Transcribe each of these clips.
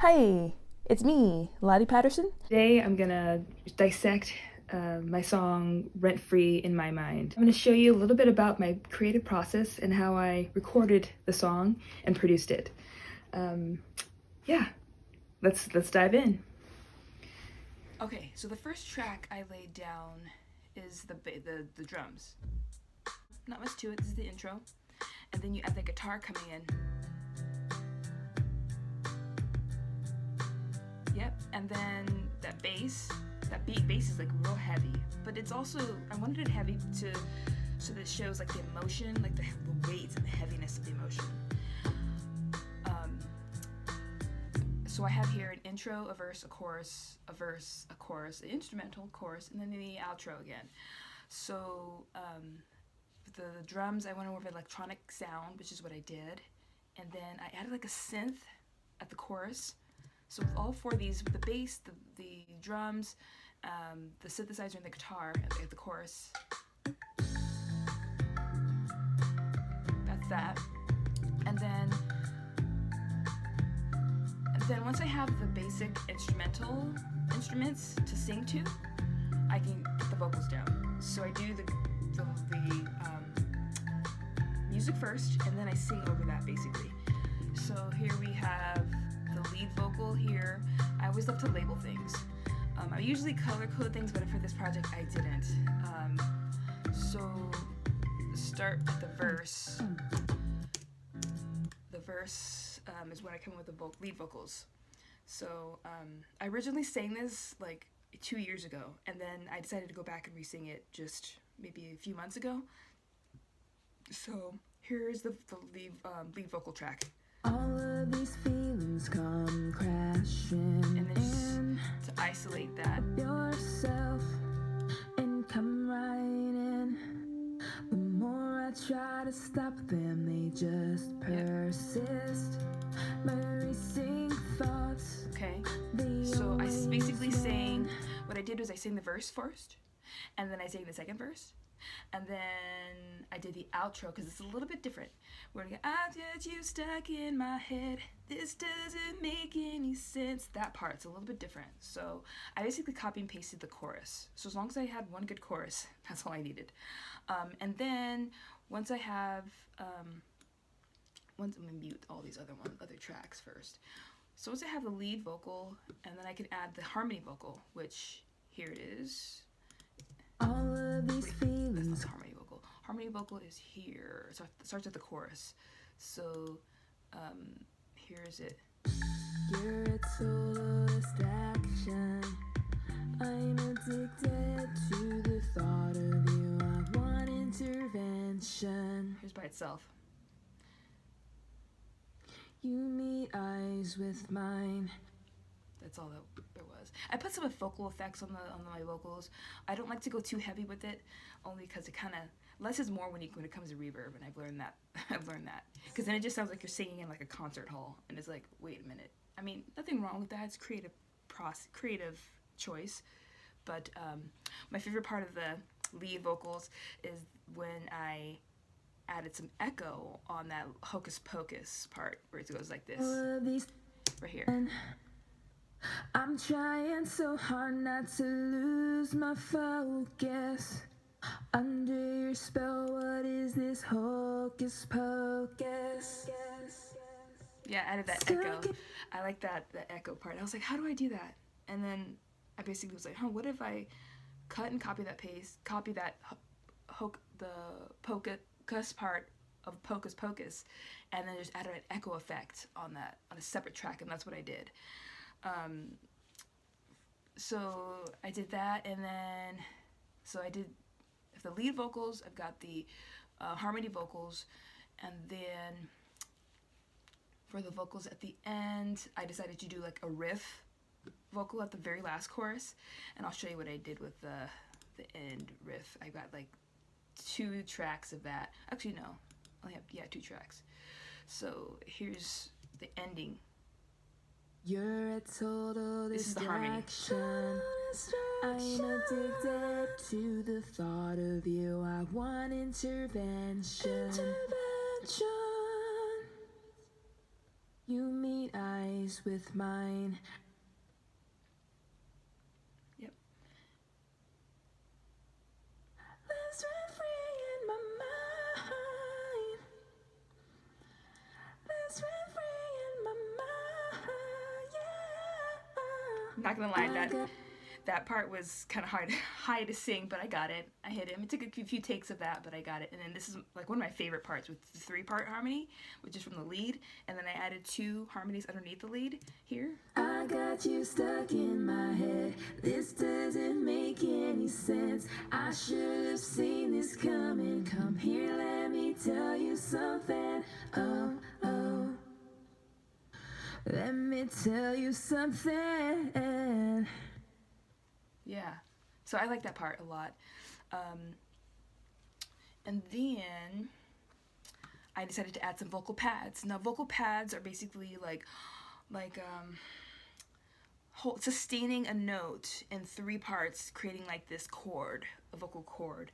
Hi, it's me, Latti Patterson. Today I'm gonna dissect my song Rent Free in My Mind. I'm gonna show you a little bit about my creative process and how I recorded the song and produced it. Yeah, let's dive in. Okay, so the first track I laid down is the drums. Not much to it, this is the intro. And then you add the guitar coming in. Yep, and then that bass, that beat bass is like real heavy, but it's also, I wanted it heavy so that it shows like the emotion, like the weight and the heaviness of the emotion. So I have here an intro, a verse, a chorus, a verse, a chorus, an instrumental chorus, and then the outro again. So the drums, I went over electronic sound, which is what I did, and then I added like a synth at the chorus. So with all four of these, the bass, the drums, the synthesizer, and the guitar at the chorus. That's that. And then once I have the basic instruments to sing to, I can get the vocals down. So I do the music first, and then I sing over that basically. So here we have the lead vocal here. I always love to label things. I usually color code things, but for this project I didn't. So start at the verse. The verse is when I come up with the lead vocals. So I originally sang this like 2 years ago, and then I decided to go back and re-sing it just maybe a few months ago. So here's the lead vocal track. All of these feelings come crashing, and then just to isolate that. Yourself and come right in. The more I try to stop them, they just persist. My racing thoughts. Okay, so I basically sang, what I did was I sang the verse first, and then I sang the second verse. And then I did the outro because it's a little bit different. We're gonna go, I get you stuck in my head. This doesn't make any sense. That part's a little bit different. So I basically copy and pasted the chorus. So as long as I had one good chorus, that's all I needed. And then once I have, I'm gonna mute all these other tracks first. So once I have the lead vocal, and then I can add the harmony vocal, which here it is. All of these feelings. That's not the harmony vocal. Harmony vocal is here. So it starts at the chorus. So here's it. You're a total distraction. I'm addicted to the thought of you. I want intervention. Here's by itself. You meet eyes with mine. That's all that there was. I put some vocal effects on my vocals. I don't like to go too heavy with it, only because it kind of less is more when it comes to reverb, and I've learned that. Because then it just sounds like you're singing in like a concert hall, and it's like, wait a minute. I mean, nothing wrong with that. It's creative choice. But my favorite part of the lead vocals is when I added some echo on that hocus pocus part, where it goes like this, right here. I'm trying so hard not to lose my focus. Under your spell, what is this hocus pocus? Yeah, I added that echo. I like that echo part. I was like, how do I do that? And then I basically was like, what if I cut and copy that the pocus part of Pocus Pocus, and then just added an echo effect on a separate track, and that's what I did. So I did that, and then so I did the lead vocals. I've got the harmony vocals, and then for the vocals at the end, I decided to do like a riff vocal at the very last chorus, and I'll show you what I did with the end riff. I got like 2 tracks of that. Actually, no, I only have 2 tracks. So here's the ending. You're a total This is the harmony. I'm addicted to the thought of you. I want intervention. You meet eyes eyes with mine. Yep. Let's run free in my mind. Let's run free in my mind, yeah. I'm not gonna lie, that part was kind of hard to sing, but I got it. I hit it. It took a few takes of that, but I got it. And then this is like one of my favorite parts with the 3-part harmony, which is from the lead. And then I added 2 harmonies underneath the lead here. I got you stuck in my head. This doesn't make any sense. I should have seen this coming. Come here, let me tell you something. Oh, oh. Let me tell you something. Yeah, so I like that part a lot. And then I decided to add some vocal pads. Now vocal pads are basically like sustaining a note in 3 parts, creating like this chord, a vocal chord.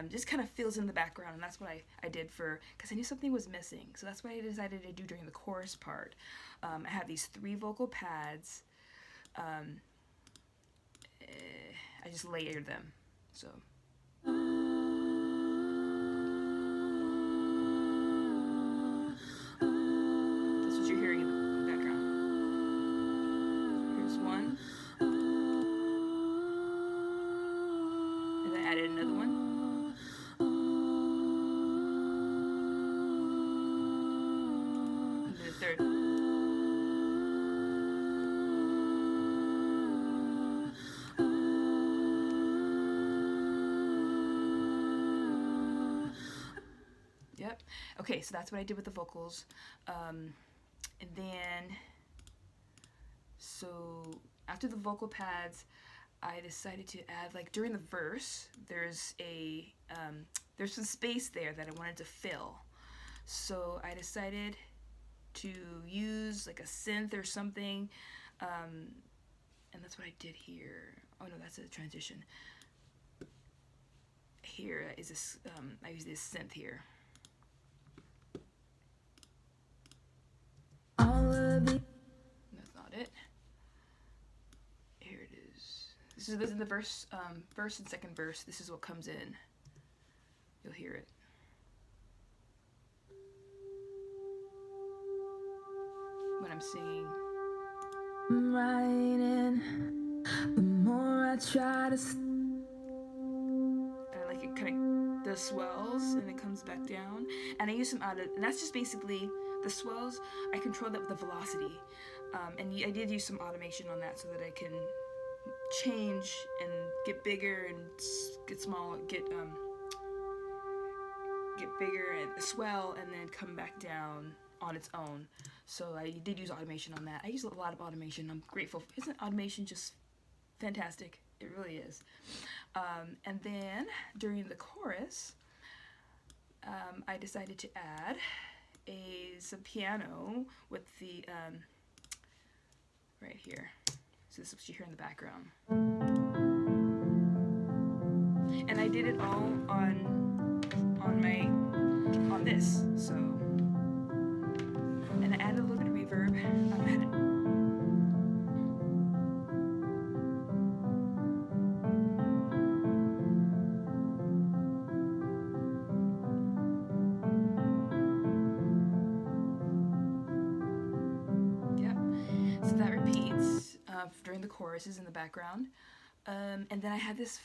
Just kind of fills in the background, and that's what I did because I knew something was missing. So that's what I decided to do during the chorus part. I have these 3 vocal pads. I just layered them, so. That's what you're hearing in the background. Here's one. And I added another one. And then a third. Yep. Okay, so that's what I did with the vocals. And then, so after the vocal pads, I decided to add, like during the verse, there's some space there that I wanted to fill. So I decided to use like a synth or something, and that's what I did here. Oh no, that's a transition. Here is this, I use this synth here. That's not it. Here it is. This is the verse and second verse. This is what comes in. You'll hear it. When I'm singing. I'm writing, the more I try to. And I like it kind of, the swells, and it comes back down. And I use some and that's just basically the swells. I control that with the velocity. And I did use some automation on that so that I can change and get bigger and get small, get bigger and swell, and then come back down on its own. So I did use automation on that. I use a lot of automation. I'm grateful. Isn't automation just fantastic? It really is. And then during the chorus, I decided to add some piano with the right here. So this is what you hear in the background. And I did it all on this. So, and I added a little bit of reverb. So that repeats during the choruses in the background, and then I had this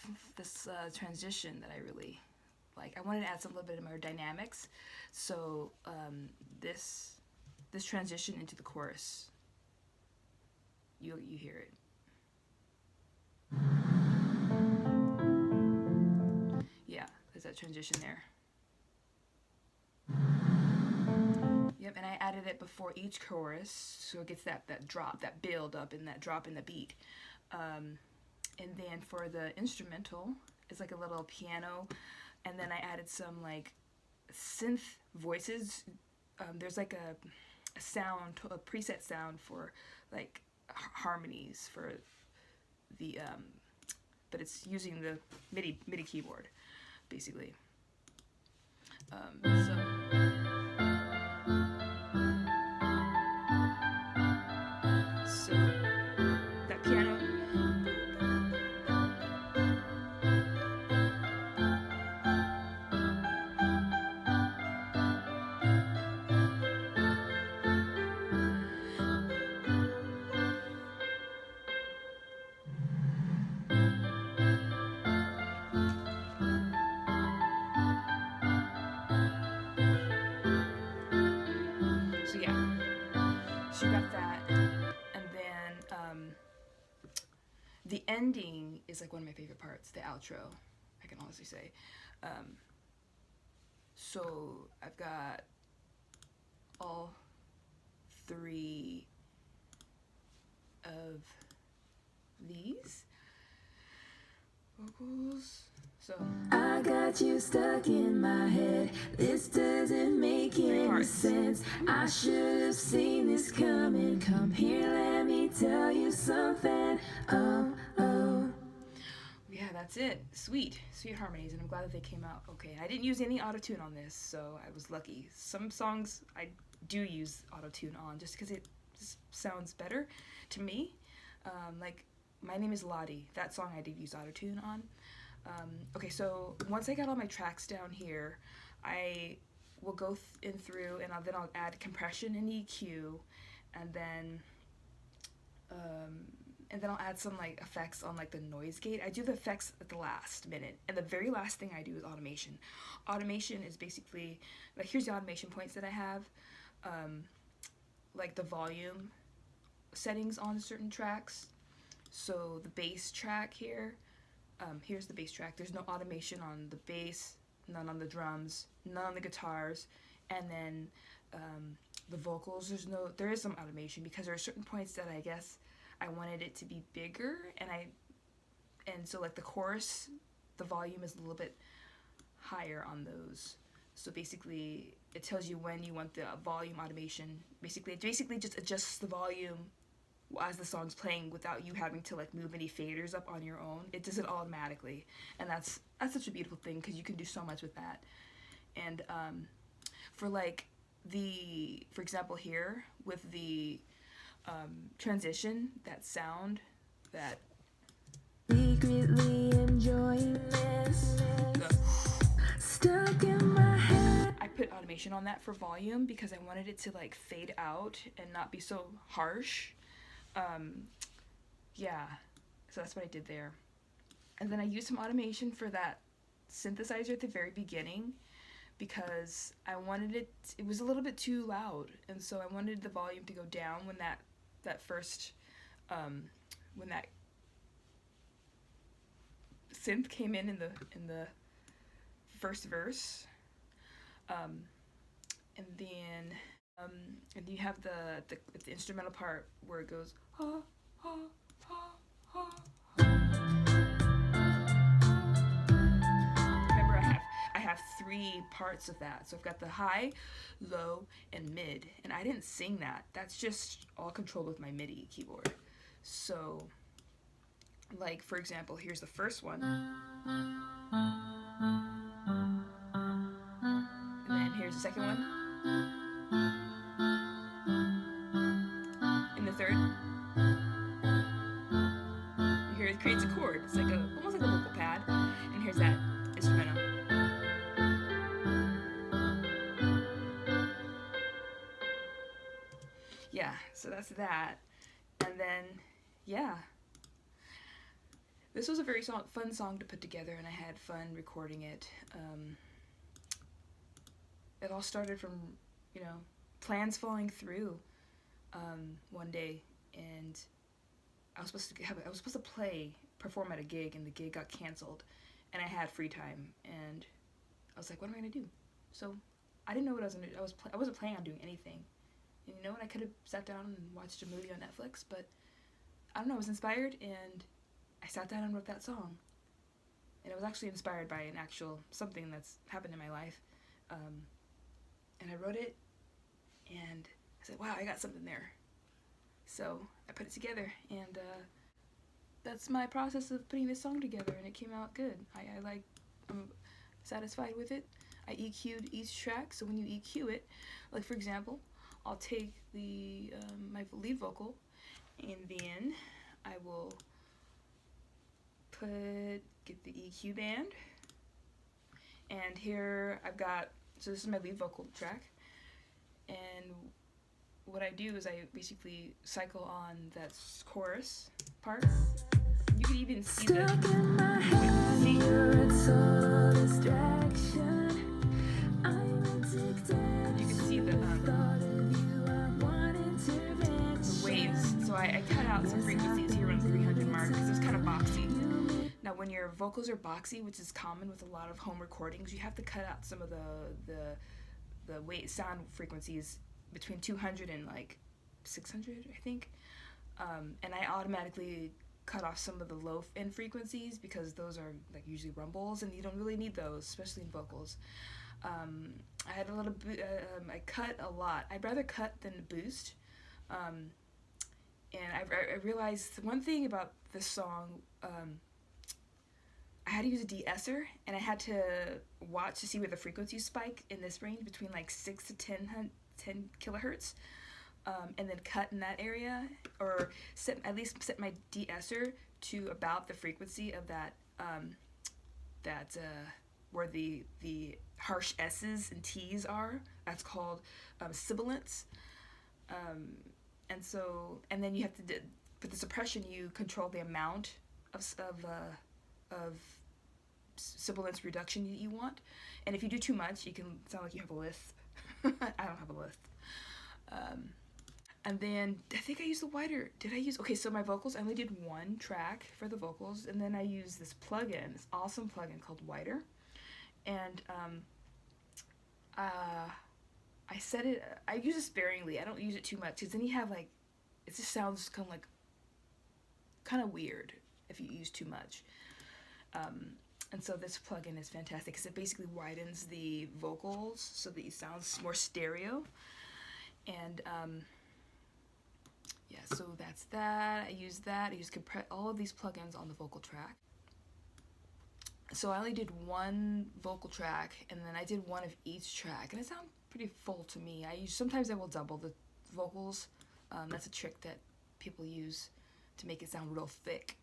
transition that I really like. I wanted to add some little bit of more dynamics, so this transition into the chorus, you hear it. Yeah, there's that transition there. Yep, and I added it before each chorus, so it gets that drop, that build up, and that drop in the beat. And then for the instrumental, it's like a little piano, and then I added some like synth voices. There's like a sound, a preset sound for like harmonies for the, but it's using the MIDI keyboard, basically. So. the ending is like one of my favorite parts, the outro, I can honestly say. So I've got all 3 of these vocals. So I got you stuck in my head. This doesn't make any parts. sense. I should have seen this coming. Come here, let me tell you something. Oh, oh. yeah, that's it. Sweet harmonies, and I'm glad that they came out okay. I didn't use any auto-tune on this, so I was lucky. Some songs I do use auto-tune on just because it just sounds better to me. Like My Name is Latti. That song I did use auto-tune on. Okay, so once I got all my tracks down here, I will go through and then I'll add compression and EQ, and then I'll add some like effects on like the noise gate. I do the effects at the last minute, and the very last thing I do is automation. Automation is basically like, here's the automation points that I have, like the volume settings on certain tracks. So the bass track here, here's the bass track. There's no automation on the bass, none on the drums, none on the guitars, and then the vocals. There is some automation because there are certain points that I guess I wanted it to be bigger, and so like the chorus, the volume is a little bit higher on those. So basically, it tells you when you want the volume automation. Basically, it just adjusts the volume as the song's playing without you having to like move any faders up on your own. It does it automatically, and that's such a beautiful thing because you can do so much with that. And for like for example here with the transition, that sound, that Secretly enjoying this. Stuck in my head. I put automation on that for volume because I wanted it to like fade out and not be so harsh. Yeah, so that's what I did there. And then I used some automation for that synthesizer at the very beginning because I wanted it was a little bit too loud, and so I wanted the volume to go down when that first when that synth came in the first verse, and you have the instrumental part where it goes ha ha ha ha ha. Remember, I have 3 parts of that. So I've got the high, low, and mid, and I didn't sing that. That's just all controlled with my MIDI keyboard. So, like for example, here's the first one, and then here's the second one. In the third, here it creates a chord. It's like almost like a vocal pad. And here's that instrumental. Yeah, so that's that. And then, yeah. This was a very fun song to put together, and I had fun recording it. It all started from, plans falling through. One day, and I was supposed to perform at a gig, and the gig got canceled, and I had free time, and I was like, what am I gonna do? So I didn't know what I was gonna do. I wasn't planning on doing anything, and I could have sat down and watched a movie on Netflix, but I don't know, I was inspired, and I sat down and wrote that song, and it was actually inspired by something that's happened in my life, and I wrote it, and I said, wow, I got something there. So I put it together, and that's my process of putting this song together, and it came out good. I'm satisfied with it. I EQ'd each track, so when you EQ it, like for example, I'll take my lead vocal, and then I will get the EQ band, and here so this is my lead vocal track, and what I do is I basically cycle on that chorus part. You can even see you can see the waves. So I I cut out some frequencies here around 300 mark because it's kind of boxy. Now, when your vocals are boxy, which is common with a lot of home recordings, you have to cut out some of the weight sound frequencies between 200 and like 600, I think. And I automatically cut off some of the low end frequencies because those are like usually rumbles, and you don't really need those, especially in vocals. I had a little I cut a lot. I'd rather cut than boost. And I realized one thing about this song. I had to use a de-esser, and I had to watch to see where the frequency spike in this range between like 6 to 10 kilohertz, and then cut in that area, or at least set my de-esser to about the frequency of that where the harsh S's and T's are. That's called sibilance. And then you have to with the suppression, you control the amount of sibilance reduction you want. And if you do too much, you can sound like you have a lisp. I don't have a lisp. And then I think I used the wider. Okay, so my vocals, I only did one track for the vocals, and then I used this plugin, this awesome plugin called Wider. And I set it, I use it sparingly. I don't use it too much, because then you have like, it just sounds kind of weird if you use too much. And so this plugin is fantastic because it basically widens the vocals so that it sounds more stereo. And yeah, so that's that. I use that. I use all of these plugins on the vocal track. So I only did one vocal track, and then I did one of each track, and it sounded pretty full to me. Sometimes I will double the vocals. That's a trick that people use to make it sound real thick.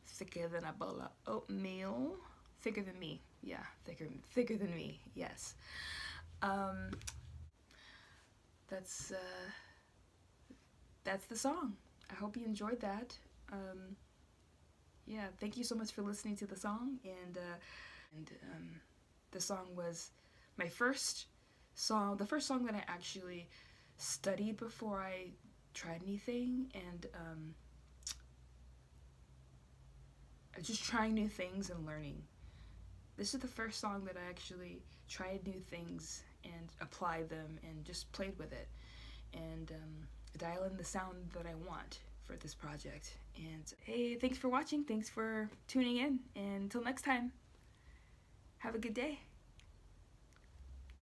Thicker than a bowl of oatmeal. Thicker than me. Yeah, thicker than me. Yes. That's the song. I hope you enjoyed that. Yeah, thank you so much for listening to the song. And the song was my first song, the first song that I actually studied before I tried anything, and just trying new things and learning. This is the first song that I actually tried new things and applied them and just played with it, and dial in the sound that I want for this project. And hey, thanks for watching, thanks for tuning in, and until next time, have a good day.